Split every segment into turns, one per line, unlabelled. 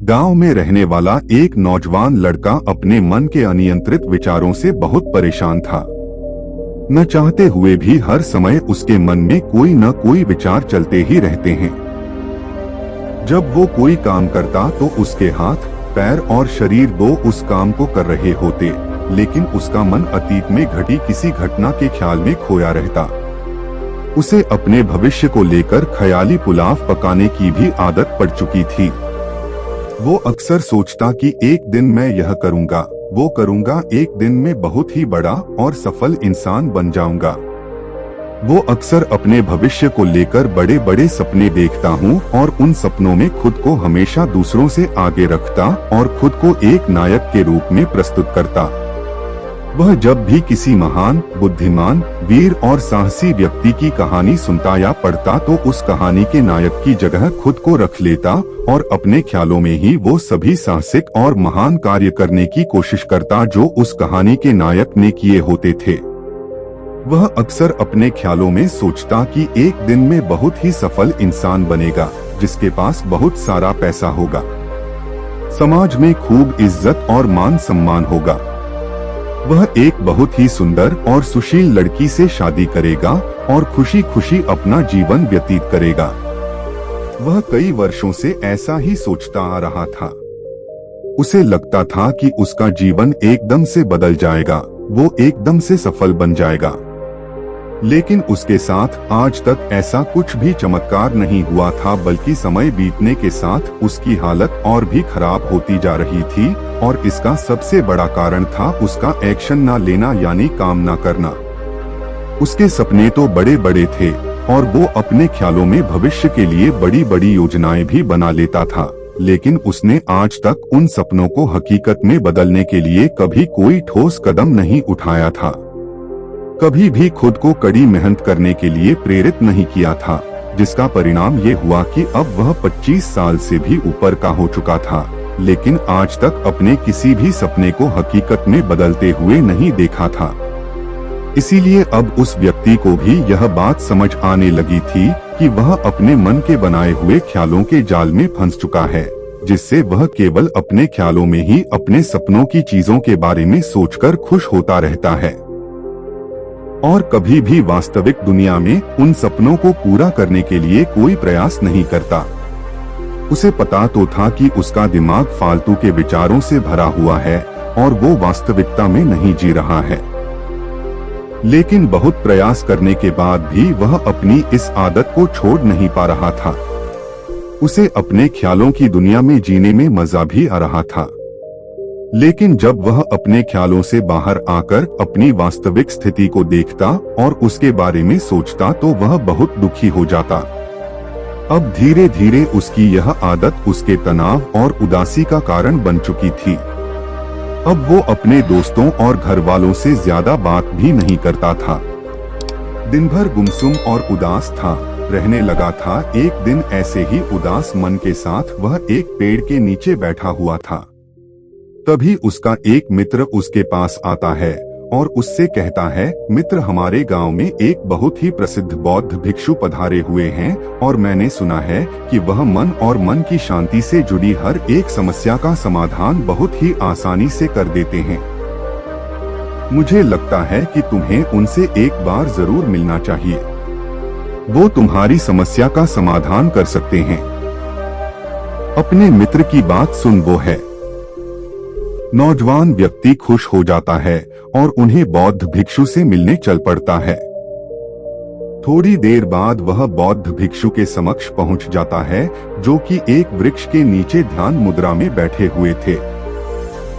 गांव में रहने वाला एक नौजवान लड़का अपने मन के अनियंत्रित विचारों से बहुत परेशान था। न चाहते हुए भी हर समय उसके मन में कोई न कोई विचार चलते ही रहते हैं। जब वो कोई काम करता तो उसके हाथ, पैर और शरीर दो उस काम को कर रहे होते, लेकिन उसका मन अतीत में घटी किसी घटना के ख्याल में खोया रहता। उसे अपने भविष्य को लेकर ख्याली पुलाव पकाने की भी आदत पड़ चुकी थी। वो अक्सर सोचता कि एक दिन मैं यह करूंगा, वो करूंगा, एक दिन में बहुत ही बड़ा और सफल इंसान बन जाऊंगा। वो अक्सर अपने भविष्य को लेकर बड़े बड़े सपने देखता हूँ और उन सपनों में खुद को हमेशा दूसरों से आगे रखता और खुद को एक नायक के रूप में प्रस्तुत करता। वह जब भी किसी महान, बुद्धिमान, वीर और साहसी व्यक्ति की कहानी सुनता या पढ़ता तो उस कहानी के नायक की जगह खुद को रख लेता और अपने ख्यालों में ही वो सभी साहसिक और महान कार्य करने की कोशिश करता जो उस कहानी के नायक ने किए होते थे। वह अक्सर अपने ख्यालों में सोचता कि एक दिन में बहुत ही सफल इंसान बनेगा, जिसके पास बहुत सारा पैसा होगा, समाज में खूब इज्जत और मान सम्मान होगा। वह एक बहुत ही सुंदर और सुशील लड़की से शादी करेगा और खुशी खुशी अपना जीवन व्यतीत करेगा। वह कई वर्षों से ऐसा ही सोचता आ रहा था। उसे लगता था कि उसका जीवन एकदम से बदल जाएगा, वो एकदम से सफल बन जाएगा। लेकिन उसके साथ आज तक ऐसा कुछ भी चमत्कार नहीं हुआ था, बल्कि समय बीतने के साथ उसकी हालत और भी खराब होती जा रही थी और इसका सबसे बड़ा कारण था उसका एक्शन ना लेना, यानी काम ना करना। उसके सपने तो बड़े बड़े थे और वो अपने ख्यालों में भविष्य के लिए बड़ी बड़ी योजनाएं भी बना लेता था, लेकिन उसने आज तक उन सपनों को हकीकत में बदलने के लिए कभी कोई ठोस कदम नहीं उठाया था। कभी भी खुद को कड़ी मेहनत करने के लिए प्रेरित नहीं किया था, जिसका परिणाम ये हुआ कि अब वह 25 साल से भी ऊपर का हो चुका था, लेकिन आज तक अपने किसी भी सपने को हकीकत में बदलते हुए नहीं देखा था। इसीलिए अब उस व्यक्ति को भी यह बात समझ आने लगी थी कि वह अपने मन के बनाए हुए ख्यालों के जाल में फंस चुका है, जिससे वह केवल अपने ख्यालों में ही अपने सपनों की चीजों के बारे में सोचकर खुश होता रहता है और कभी भी वास्तविक दुनिया में उन सपनों को पूरा करने के लिए कोई प्रयास नहीं करता। उसे पता तो था कि उसका दिमाग फालतू के विचारों से भरा हुआ है और वो वास्तविकता में नहीं जी रहा है, लेकिन बहुत प्रयास करने के बाद भी वह अपनी इस आदत को छोड़ नहीं पा रहा था। उसे अपने ख्यालों की दुनिया में जीने में मजा भी आ रहा था, लेकिन जब वह अपने ख्यालों से बाहर आकर अपनी वास्तविक स्थिति को देखता और उसके बारे में सोचता तो वह बहुत दुखी हो जाता। अब धीरे धीरे उसकी यह आदत उसके तनाव और उदासी का कारण बन चुकी थी। अब वो अपने दोस्तों और घर वालों से ज्यादा बात भी नहीं करता था। दिन भर गुमसुम और उदास था, रहने लगा था। एक दिन ऐसे ही उदास मन के साथ वह एक पेड़ के नीचे बैठा हुआ था। तभी उसका एक मित्र उसके पास आता है और उससे कहता है, मित्र, हमारे गांव में एक बहुत ही प्रसिद्ध बौद्ध भिक्षु पधारे हुए हैं और मैंने सुना है कि वह मन और मन की शांति से जुड़ी हर एक समस्या का समाधान बहुत ही आसानी से कर देते हैं। मुझे लगता है कि तुम्हें उनसे एक बार जरूर मिलना चाहिए। वो तुम्हारी समस्या का समाधान कर सकते हैं। अपने मित्र की बात सुन वो है। नौजवान व्यक्ति खुश हो जाता है और उन्हें बौद्ध भिक्षु से मिलने चल पड़ता है। थोड़ी देर बाद वह बौद्ध भिक्षु के समक्ष पहुंच जाता है, जो कि एक वृक्ष के नीचे ध्यान मुद्रा में बैठे हुए थे।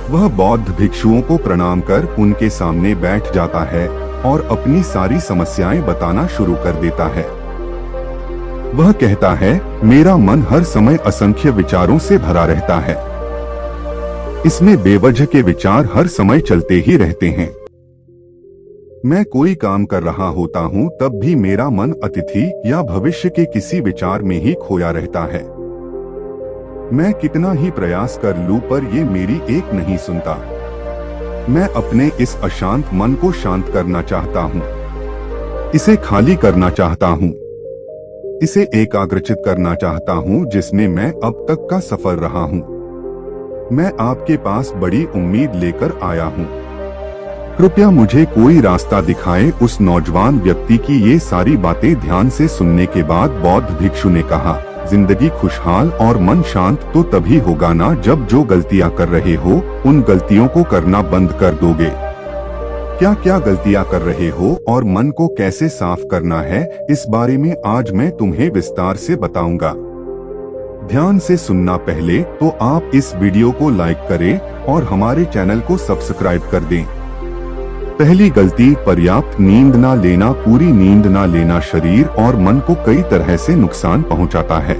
वह बौद्ध भिक्षुओं को प्रणाम कर उनके सामने बैठ जाता है और अपनी सारी समस्याएं बताना शुरू कर देता है। वह कहता है, मेरा मन हर समय असंख्य विचारों से भरा रहता है। इसमें बेवजह के विचार हर समय चलते ही रहते हैं। मैं कोई काम कर रहा होता हूँ तब भी मेरा मन अतीत या भविष्य के किसी विचार में ही खोया रहता है। मैं कितना ही प्रयास कर लूं पर ये मेरी एक नहीं सुनता। मैं अपने इस अशांत मन को शांत करना चाहता हूँ, इसे खाली करना चाहता हूँ, इसे एकाग्रचित करना चाहता हूँ जिसमें मैं अब तक का सफल रहा हूँ। मैं आपके पास बड़ी उम्मीद लेकर आया हूँ। कृपया मुझे कोई रास्ता दिखाएं। उस नौजवान व्यक्ति की ये सारी बातें ध्यान से सुनने के बाद बौद्ध भिक्षु ने कहा, जिंदगी खुशहाल और मन शांत तो तभी होगा ना जब जो गलतियां कर रहे हो उन गलतियों को करना बंद कर दोगे। क्या क्या गलतियां कर रहे हो और मन को कैसे साफ करना है, इस बारे में आज मैं तुम्हें विस्तार से बताऊंगा। ध्यान से सुनना। पहले तो आप इस वीडियो को लाइक करें और हमारे चैनल को सब्सक्राइब कर दें। पहली गलती, पर्याप्त नींद ना लेना। पूरी नींद ना लेना शरीर और मन को कई तरह से नुकसान पहुंचाता है।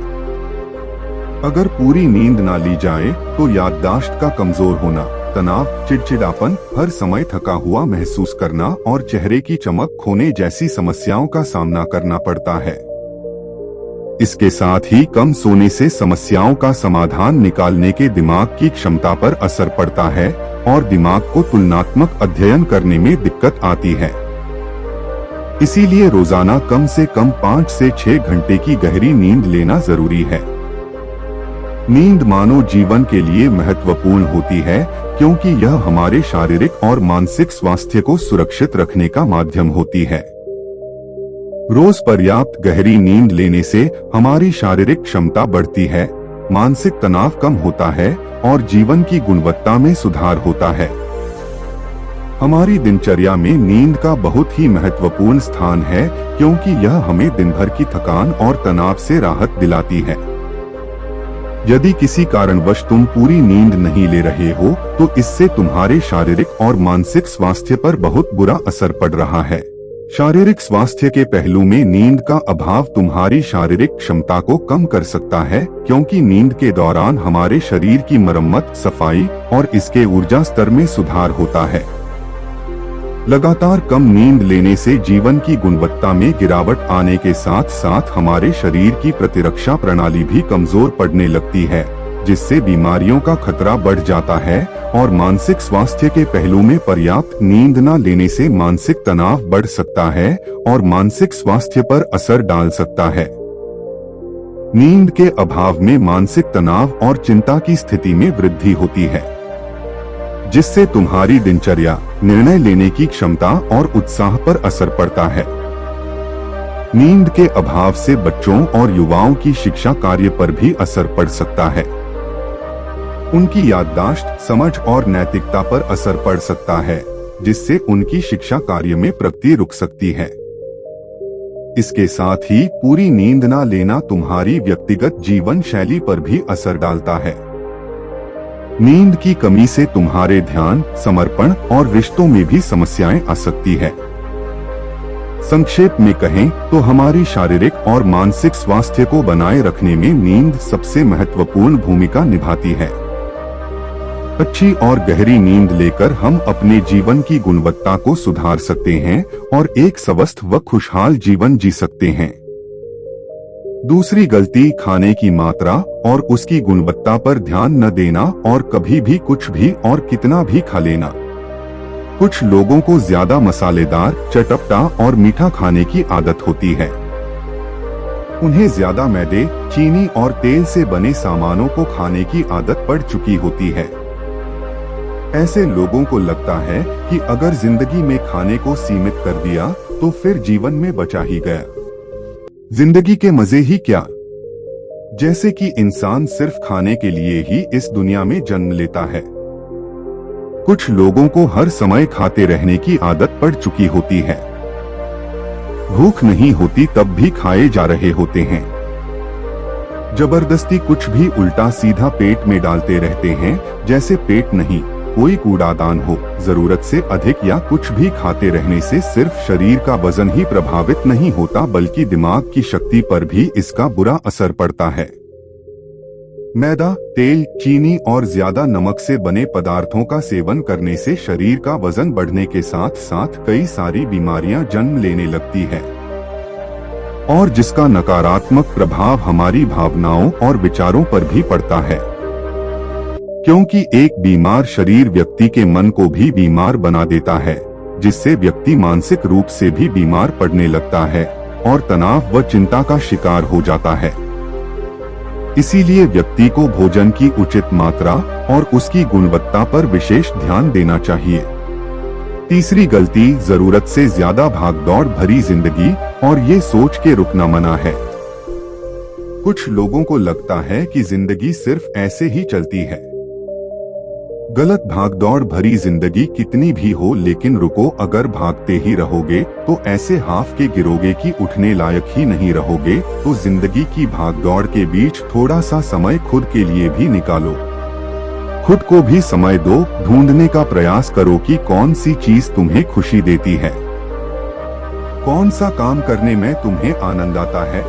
अगर पूरी नींद ना ली जाए तो याददाश्त का कमजोर होना, तनाव, चिड़चिड़ापन, हर समय थका हुआ महसूस करना और चेहरे की चमक खोने जैसी समस्याओं का सामना करना पड़ता है। इसके साथ ही कम सोने से समस्याओं का समाधान निकालने के दिमाग की क्षमता पर असर पड़ता है और दिमाग को तुलनात्मक अध्ययन करने में दिक्कत आती है। इसीलिए रोजाना कम से कम 5 से 6 घंटे की गहरी नींद लेना जरूरी है। नींद मानव जीवन के लिए महत्वपूर्ण होती है क्योंकि यह हमारे शारीरिक और मानसिक स्वास्थ्य को सुरक्षित रखने का माध्यम होती है। रोज पर्याप्त गहरी नींद लेने से हमारी शारीरिक क्षमता बढ़ती है, मानसिक तनाव कम होता है और जीवन की गुणवत्ता में सुधार होता है। हमारी दिनचर्या में नींद का बहुत ही महत्वपूर्ण स्थान है क्योंकि यह हमें दिन भर की थकान और तनाव से राहत दिलाती है। यदि किसी कारणवश तुम पूरी नींद नहीं ले रहे हो तो इससे तुम्हारे शारीरिक और मानसिक स्वास्थ्य पर बहुत बुरा असर पड़ रहा है। शारीरिक स्वास्थ्य के पहलू में नींद का अभाव तुम्हारी शारीरिक क्षमता को कम कर सकता है क्योंकि नींद के दौरान हमारे शरीर की मरम्मत, सफाई और इसके ऊर्जा स्तर में सुधार होता है। लगातार कम नींद लेने से जीवन की गुणवत्ता में गिरावट आने के साथ साथ हमारे शरीर की प्रतिरक्षा प्रणाली भी कमजोर पड़ने लगती है, जिससे बीमारियों का खतरा बढ़ जाता है। और मानसिक स्वास्थ्य के पहलू में पर्याप्त नींद न लेने से मानसिक तनाव बढ़ सकता है और मानसिक स्वास्थ्य पर असर डाल सकता है। नींद के अभाव में मानसिक तनाव और चिंता की स्थिति में वृद्धि होती है, जिससे तुम्हारी दिनचर्या, निर्णय लेने की क्षमता और उत्साह पर असर पड़ता है। नींद के अभाव से बच्चों और युवाओं की शिक्षा कार्य पर भी असर पड़ सकता है। उनकी याददाश्त, समझ और नैतिकता पर असर पड़ सकता है, जिससे उनकी शिक्षा कार्य में प्रगति रुक सकती है। इसके साथ ही पूरी नींद न लेना तुम्हारी व्यक्तिगत जीवन शैली पर भी असर डालता है। नींद की कमी से तुम्हारे ध्यान, समर्पण और रिश्तों में भी समस्याएं आ सकती है। संक्षेप में कहें तो हमारी शारीरिक और मानसिक स्वास्थ्य को बनाए रखने में नींद सबसे महत्वपूर्ण भूमिका निभाती है। अच्छी और गहरी नींद लेकर हम अपने जीवन की गुणवत्ता को सुधार सकते हैं और एक स्वस्थ व खुशहाल जीवन जी सकते हैं। दूसरी गलती, खाने की मात्रा और उसकी गुणवत्ता पर ध्यान न देना और कभी भी कुछ भी और कितना भी खा लेना। कुछ लोगों को ज्यादा मसालेदार, चटपटा और मीठा खाने की आदत होती है। उन्हें ज्यादा मैदे, चीनी और तेल से बने सामानों को खाने की आदत पड़ चुकी होती है। ऐसे लोगों को लगता है कि अगर जिंदगी में खाने को सीमित कर दिया तो फिर जीवन में बचा ही गया। जिंदगी के मजे ही क्या, जैसे कि इंसान सिर्फ खाने के लिए ही इस दुनिया में जन्म लेता है। कुछ लोगों को हर समय खाते रहने की आदत पड़ चुकी होती है। भूख नहीं होती तब भी खाए जा रहे होते हैं। जबरदस्ती कुछ भी उल्टा सीधा पेट में डालते रहते हैं, जैसे पेट नहीं कोई कूड़ादान हो। जरूरत से अधिक या कुछ भी खाते रहने से सिर्फ शरीर का वजन ही प्रभावित नहीं होता बल्कि दिमाग की शक्ति पर भी इसका बुरा असर पड़ता है। मैदा, तेल, चीनी और ज्यादा नमक से बने पदार्थों का सेवन करने से शरीर का वजन बढ़ने के साथ साथ कई सारी बीमारियां जन्म लेने लगती है और जिसका नकारात्मक प्रभाव हमारी भावनाओं और विचारों पर भी पड़ता है, क्योंकि एक बीमार शरीर व्यक्ति के मन को भी बीमार बना देता है, जिससे व्यक्ति मानसिक रूप से भी बीमार पड़ने लगता है और तनाव व चिंता का शिकार हो जाता है। इसीलिए व्यक्ति को भोजन की उचित मात्रा और उसकी गुणवत्ता पर विशेष ध्यान देना चाहिए। तीसरी गलती, जरूरत से ज्यादा भागदौड़ भरी जिंदगी और ये सोच के रुकना मना है। कुछ लोगों को लगता है कि जिंदगी सिर्फ ऐसे ही चलती है। गलत। भागदौड़ भरी जिंदगी कितनी भी हो, लेकिन रुको, अगर भागते ही रहोगे तो ऐसे हाफ के गिरोगे कि उठने लायक ही नहीं रहोगे। तो जिंदगी की भागदौड़ के बीच थोड़ा सा समय खुद के लिए भी निकालो। खुद को भी समय दो, ढूंढने का प्रयास करो कि कौन सी चीज तुम्हें खुशी देती है, कौन सा काम करने में तुम्हें आनंद आता है।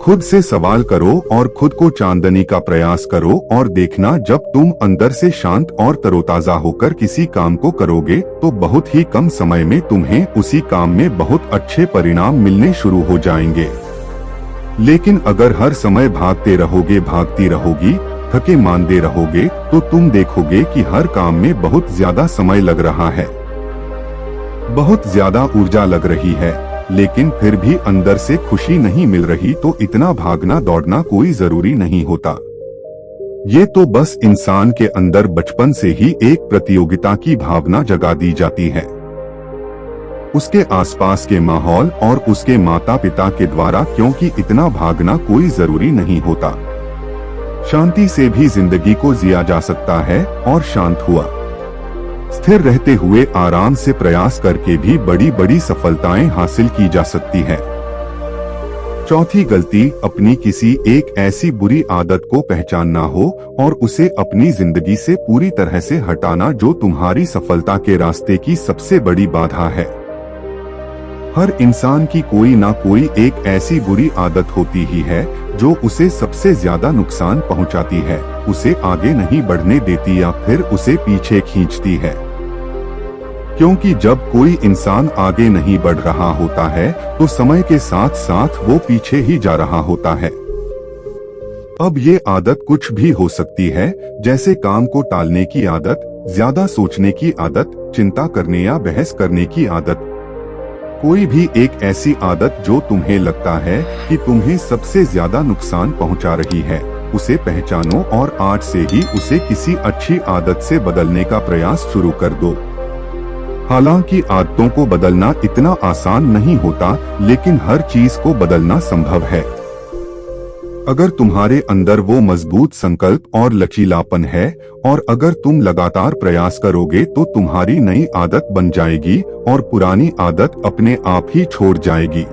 खुद से सवाल करो और खुद को चांदनी का प्रयास करो और देखना, जब तुम अंदर से शांत और तरोताजा होकर किसी काम को करोगे तो बहुत ही कम समय में तुम्हें उसी काम में बहुत अच्छे परिणाम मिलने शुरू हो जाएंगे। लेकिन अगर हर समय भागते रहोगे, भागती रहोगी, थके मांदे रहोगे, तो तुम देखोगे कि हर काम में बहुत ज्यादा समय लग रहा है, बहुत ज्यादा ऊर्जा लग रही है, लेकिन फिर भी अंदर से खुशी नहीं मिल रही। तो इतना भागना दौड़ना कोई जरूरी नहीं होता। ये तो बस इंसान के अंदर बचपन से ही एक प्रतियोगिता की भावना जगा दी जाती है, उसके आसपास के माहौल और उसके माता पिता के द्वारा, क्योंकि इतना भागना कोई जरूरी नहीं होता। शांति से भी जिंदगी को जिया जा सकता है और शांत हुआ, स्थिर रहते हुए, आराम से प्रयास करके भी बड़ी बड़ी सफलताएं हासिल की जा सकती है। चौथी गलती, अपनी किसी एक ऐसी बुरी आदत को पहचानना हो और उसे अपनी जिंदगी से पूरी तरह से हटाना जो तुम्हारी सफलता के रास्ते की सबसे बड़ी बाधा है। हर इंसान की कोई ना कोई एक ऐसी बुरी आदत होती ही है जो उसे सबसे ज्यादा नुकसान पहुंचाती है, उसे आगे नहीं बढ़ने देती या फिर उसे पीछे खींचती है। क्योंकि जब कोई इंसान आगे नहीं बढ़ रहा होता है तो समय के साथ साथ वो पीछे ही जा रहा होता है। अब ये आदत कुछ भी हो सकती है, जैसे काम को टालने की आदत, ज्यादा सोचने की आदत, चिंता करने या बहस करने की आदत। कोई भी एक ऐसी आदत जो तुम्हें लगता है कि तुम्हें सबसे ज्यादा नुकसान पहुंचा रही है, उसे पहचानो और आज से ही उसे किसी अच्छी आदत से बदलने का प्रयास शुरू कर दो। हालांकि आदतों को बदलना इतना आसान नहीं होता, लेकिन हर चीज को बदलना संभव है। अगर तुम्हारे अंदर वो मजबूत संकल्प और लचीलापन है और अगर तुम लगातार प्रयास करोगे तो तुम्हारी नई आदत बन जाएगी और पुरानी आदत अपने आप ही छोड़ जाएगी।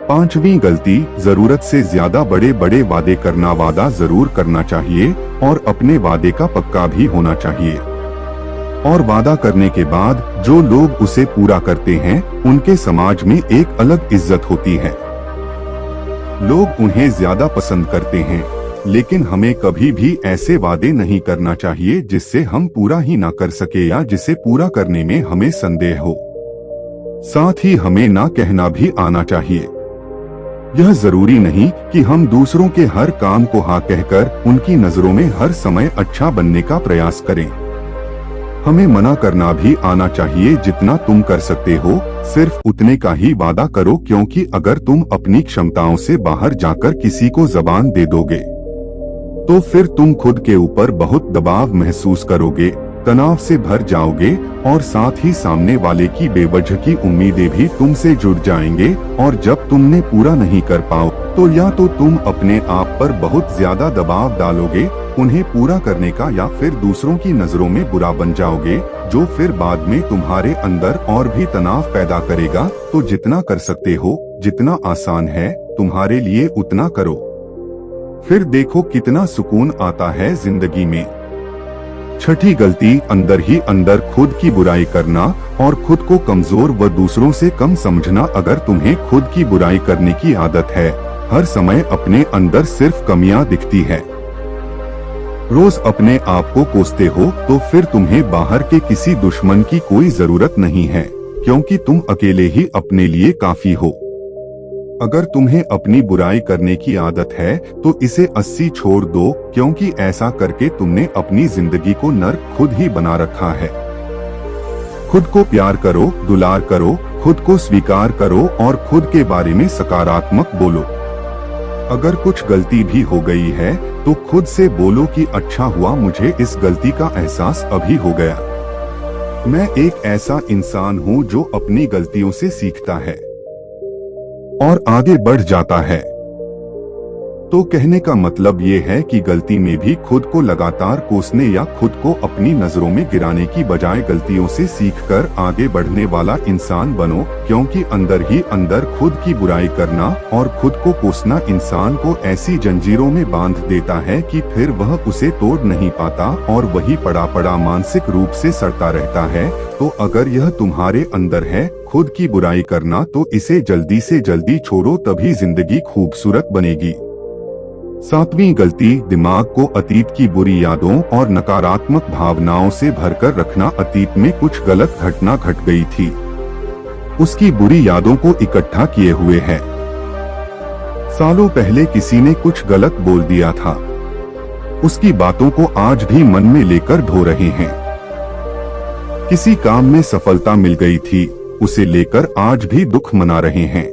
पांचवी गलती, जरूरत से ज्यादा बड़े बड़े वादे करना। वादा जरूर करना चाहिए और अपने वादे का पक्का भी होना चाहिए, और वादा करने के बाद जो लोग उसे पूरा करते हैं उनके समाज में एक अलग इज्जत होती है। लोग उन्हें ज्यादा पसंद करते हैं, लेकिन हमें कभी भी ऐसे वादे नहीं करना चाहिए जिससे हम पूरा ही ना कर सके या जिसे पूरा करने में हमें संदेह हो। साथ ही हमें ना कहना भी आना चाहिए। यह जरूरी नहीं कि हम दूसरों के हर काम को हाँ कहकर उनकी नजरों में हर समय अच्छा बनने का प्रयास करें। हमें मना करना भी आना चाहिए। जितना तुम कर सकते हो सिर्फ उतने का ही वादा करो, क्योंकि अगर तुम अपनी क्षमताओं से बाहर जाकर किसी को जबान दे दोगे तो फिर तुम खुद के ऊपर बहुत दबाव महसूस करोगे, तनाव से भर जाओगे और साथ ही सामने वाले की बेवजह की उम्मीदें भी तुमसे जुड़ जाएंगे। और जब तुमने पूरा नहीं कर पाओ तो या तो तुम अपने आप पर बहुत ज्यादा दबाव डालोगे उन्हें पूरा करने का, या फिर दूसरों की नजरों में बुरा बन जाओगे, जो फिर बाद में तुम्हारे अंदर और भी तनाव पैदा करेगा। तो जितना कर सकते हो, जितना आसान है तुम्हारे लिए उतना करो, फिर देखो कितना सुकून आता है जिंदगी में। छठी गलती, अंदर ही अंदर खुद की बुराई करना और खुद को कमजोर व दूसरों से कम समझना। अगर तुम्हें खुद की बुराई करने की आदत है, हर समय अपने अंदर सिर्फ कमियां दिखती है, रोज अपने आप को कोसते हो, तो फिर तुम्हें बाहर के किसी दुश्मन की कोई जरूरत नहीं है, क्योंकि तुम अकेले ही अपने लिए काफी हो। अगर तुम्हें अपनी बुराई करने की आदत है तो इसे 80 छोड़ दो, क्योंकि ऐसा करके तुमने अपनी जिंदगी को नर्क खुद ही बना रखा है। खुद को प्यार करो, दुलार करो, खुद को स्वीकार करो और खुद के बारे में सकारात्मक बोलो। अगर कुछ गलती भी हो गई है तो खुद से बोलो कि अच्छा हुआ मुझे इस गलती का एहसास अभी हो गया। मैं एक ऐसा इंसान हूँ जो अपनी गलतियों से सीखता है और आगे बढ़ जाता है। तो कहने का मतलब ये है कि गलती में भी खुद को लगातार कोसने या खुद को अपनी नजरों में गिराने की बजाय गलतियों से सीखकर आगे बढ़ने वाला इंसान बनो, क्योंकि अंदर ही अंदर खुद की बुराई करना और खुद को कोसना इंसान को ऐसी जंजीरों में बांध देता है कि फिर वह उसे तोड़ नहीं पाता और वही पड़ा पड़ा मानसिक रूप से सड़ता रहता है। तो अगर यह तुम्हारे अंदर है खुद की बुराई करना, तो इसे जल्दी से जल्दी छोड़ो, तभी जिंदगी खूबसूरत बनेगी। 7वीं गलती, दिमाग को अतीत की बुरी यादों और नकारात्मक भावनाओं से भरकर रखना। अतीत में कुछ गलत घटना घट गई थी, उसकी बुरी यादों को इकट्ठा किए हुए है। सालों पहले किसी ने कुछ गलत बोल दिया था, उसकी बातों को आज भी मन में लेकर ढो रहे हैं। किसी काम में सफलता मिल गई थी, उसे लेकर आज भी दुख मना रहे हैं।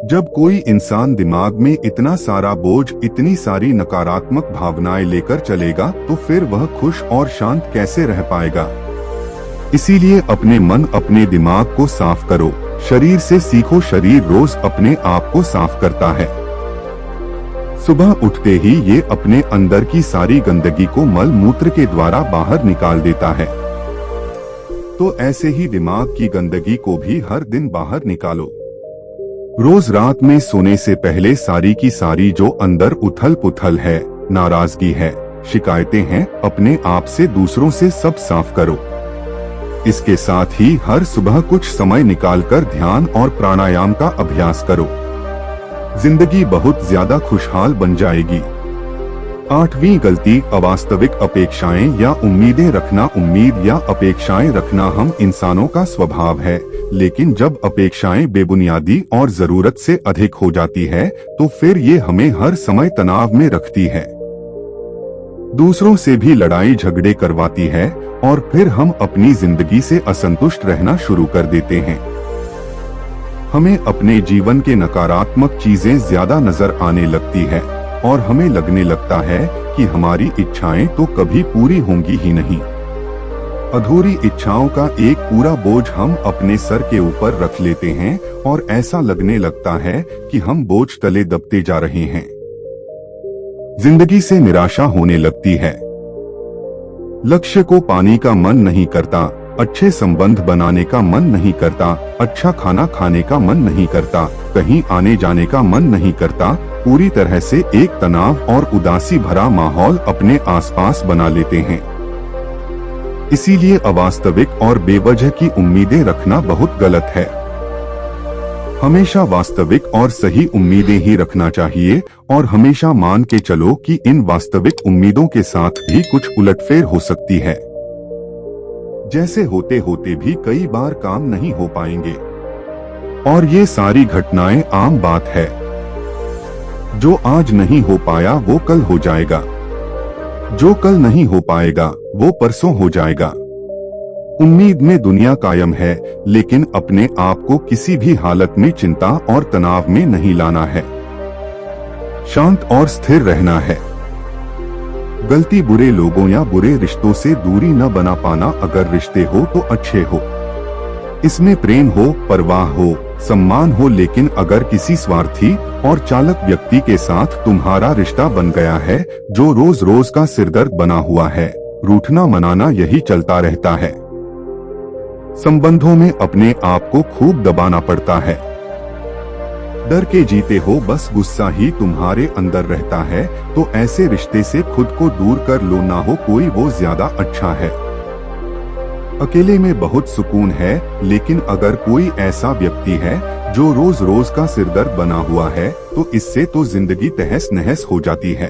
जब कोई इंसान दिमाग में इतना सारा बोझ, इतनी सारी नकारात्मक भावनाएं लेकर चलेगा तो फिर वह खुश और शांत कैसे रह पाएगा। इसीलिए अपने मन, अपने दिमाग को साफ करो। शरीर से सीखो, शरीर रोज अपने आप को साफ करता है। सुबह उठते ही ये अपने अंदर की सारी गंदगी को मल मूत्र के द्वारा बाहर निकाल देता है। तो ऐसे ही दिमाग की गंदगी को भी हर दिन बाहर निकालो। रोज रात में सोने से पहले सारी की सारी जो अंदर उथल पुथल है, नाराजगी है, शिकायतें हैं, अपने आप से, दूसरों से सब साफ करो। इसके साथ ही हर सुबह कुछ समय निकालकर ध्यान और प्राणायाम का अभ्यास करो। जिंदगी बहुत ज्यादा खुशहाल बन जाएगी। 8वीं गलती, अवास्तविक अपेक्षाएं या उम्मीदें रखना। उम्मीद या अपेक्षाएं रखना हम इंसानों का स्वभाव है, लेकिन जब अपेक्षाएं बेबुनियादी और जरूरत से अधिक हो जाती है तो फिर ये हमें हर समय तनाव में रखती है, दूसरों से भी लड़ाई झगड़े करवाती है और फिर हम अपनी जिंदगी से असंतुष्ट रहना शुरू कर देते हैं। हमें अपने जीवन के नकारात्मक चीजें ज्यादा नजर आने लगती है और हमें लगने लगता है कि हमारी इच्छाएं तो कभी पूरी होंगी ही नहीं। अधूरी इच्छाओं का एक पूरा बोझ हम अपने सर के ऊपर रख लेते हैं और ऐसा लगने लगता है कि हम बोझ तले दबते जा रहे हैं। जिंदगी से निराशा होने लगती है, लक्ष्य को पाने का मन नहीं करता, अच्छे संबंध बनाने का मन नहीं करता, अच्छा खाना खाने का मन नहीं करता, कहीं आने जाने का मन नहीं करता। पूरी तरह से एक तनाव और उदासी भरा माहौल अपने आसपास बना लेते हैं। इसीलिए अवास्तविक और बेवजह की उम्मीदें रखना बहुत गलत है। हमेशा वास्तविक और सही उम्मीदें ही रखना चाहिए और हमेशा मान के चलो कि इन वास्तविक उम्मीदों के साथ भी कुछ उलटफेर हो सकती है। जैसे होते होते भी कई बार काम नहीं हो पाएंगे और ये सारी घटनाएं आम बात है। जो आज नहीं हो पाया वो कल हो जाएगा, जो कल नहीं हो पाएगा वो परसों हो जाएगा। उम्मीद में दुनिया कायम है, लेकिन अपने आप को किसी भी हालत में चिंता और तनाव में नहीं लाना है। शांत और स्थिर रहना है। गलती बुरे लोगों या बुरे रिश्तों से दूरी न बना पाना। अगर रिश्ते हो तो अच्छे हो, इसमें प्रेम हो, परवाह हो, सम्मान हो, लेकिन अगर किसी स्वार्थी और चालक व्यक्ति के साथ तुम्हारा रिश्ता बन गया है जो रोज रोज का सिरदर्द बना हुआ है, रूठना मनाना यही चलता रहता है। संबंधों में अपने आप को खूब दबाना पड़ता है, डर के जीते हो, बस गुस्सा ही तुम्हारे अंदर रहता है, तो ऐसे रिश्ते से खुद को दूर कर लो, ना हो कोई वो ज्यादा अच्छा है। अकेले में बहुत सुकून है, लेकिन अगर कोई ऐसा व्यक्ति है जो रोज रोज का सिरदर्द बना हुआ है तो इससे तो जिंदगी तहस नहस हो जाती है।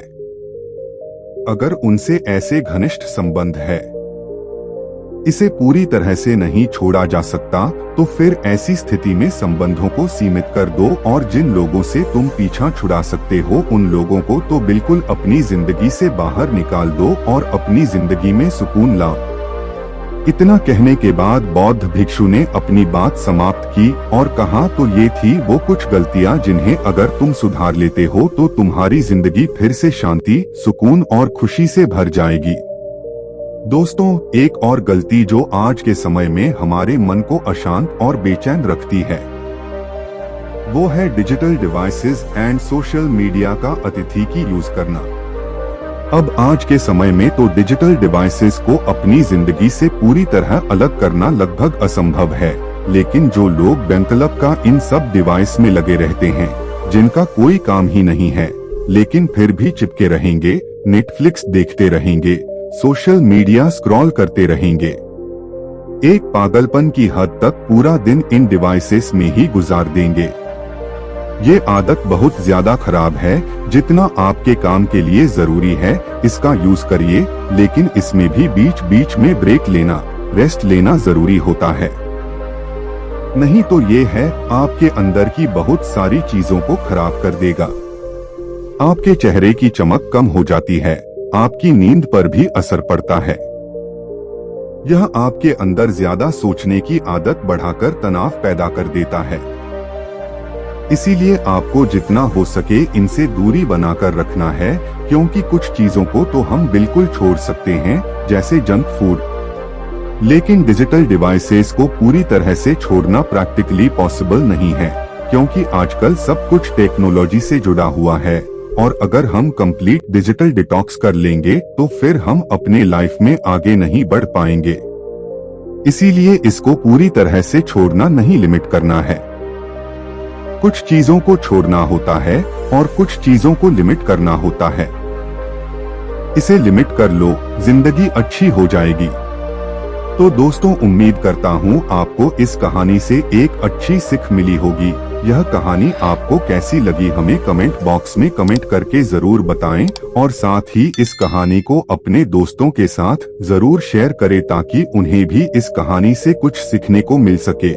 अगर उनसे ऐसे घनिष्ठ संबंध है, इसे पूरी तरह से नहीं छोड़ा जा सकता, तो फिर ऐसी स्थिति में संबंधों को सीमित कर दो और जिन लोगों से तुम पीछा छुड़ा सकते हो उन लोगों को तो बिल्कुल अपनी जिंदगी से बाहर निकाल दो और अपनी जिंदगी में सुकून लाओ। इतना कहने के बाद बौद्ध भिक्षु ने अपनी बात समाप्त की और कहा, तो ये थी वो कुछ गलतियां जिन्हें अगर तुम सुधार लेते हो तो तुम्हारी जिंदगी फिर से शांति, सुकून और खुशी से भर जाएगी। दोस्तों, एक और गलती जो आज के समय में हमारे मन को अशांत और बेचैन रखती है, वो है digital devices and social media का अतिथि यूज करना। अब आज के समय में तो डिजिटल डिवाइसेस को अपनी जिंदगी से पूरी तरह अलग करना लगभग असंभव है, लेकिन जो लोग बेंतलब का इन सब डिवाइस में लगे रहते हैं, जिनका कोई काम ही नहीं है, लेकिन फिर भी चिपके रहेंगे, नेटफ्लिक्स देखते रहेंगे, सोशल मीडिया स्क्रॉल करते रहेंगे, एक पागलपन की हद तक पूरा दिन इन डिवाइसेस में ही गुजार देंगे। ये आदत बहुत ज्यादा खराब है। जितना आपके काम के लिए जरूरी है इसका यूज करिए, लेकिन इसमें भी बीच बीच में ब्रेक लेना, रेस्ट लेना जरूरी होता है। नहीं तो ये है आपके अंदर की बहुत सारी चीजों को खराब कर देगा। आपके चेहरे की चमक कम हो जाती है, आपकी नींद पर भी असर पड़ता है। यह आपके अंदर ज्यादा सोचने की आदत बढ़ाकर तनाव पैदा कर देता है। इसीलिए आपको जितना हो सके इनसे दूरी बनाकर रखना है, क्योंकि कुछ चीजों को तो हम बिल्कुल छोड़ सकते हैं, जैसे जंक फूड। लेकिन डिजिटल डिवाइसेस को पूरी तरह से छोड़ना प्रैक्टिकली पॉसिबल नहीं है, क्योंकि आजकल सब कुछ टेक्नोलॉजी से जुड़ा हुआ है, और अगर हम कंप्लीट डिजिटल डिटॉक्स कर लेंगे तो फिर हम अपने लाइफ में आगे नहीं बढ़ पाएंगे। इसीलिए इसको पूरी तरह से छोड़ना नहीं, लिमिट करना है। कुछ चीजों को छोड़ना होता है और कुछ चीजों को लिमिट करना होता है। इसे लिमिट कर लो, जिंदगी अच्छी हो जाएगी। तो दोस्तों, उम्मीद करता हूँ आपको इस कहानी से एक अच्छी सीख मिली होगी। यह कहानी आपको कैसी लगी हमें कमेंट बॉक्स में कमेंट करके जरूर बताएं, और साथ ही इस कहानी को अपने दोस्तों के साथ जरूर शेयर करें ताकि उन्हें भी इस कहानी से कुछ सीखने को मिल सके।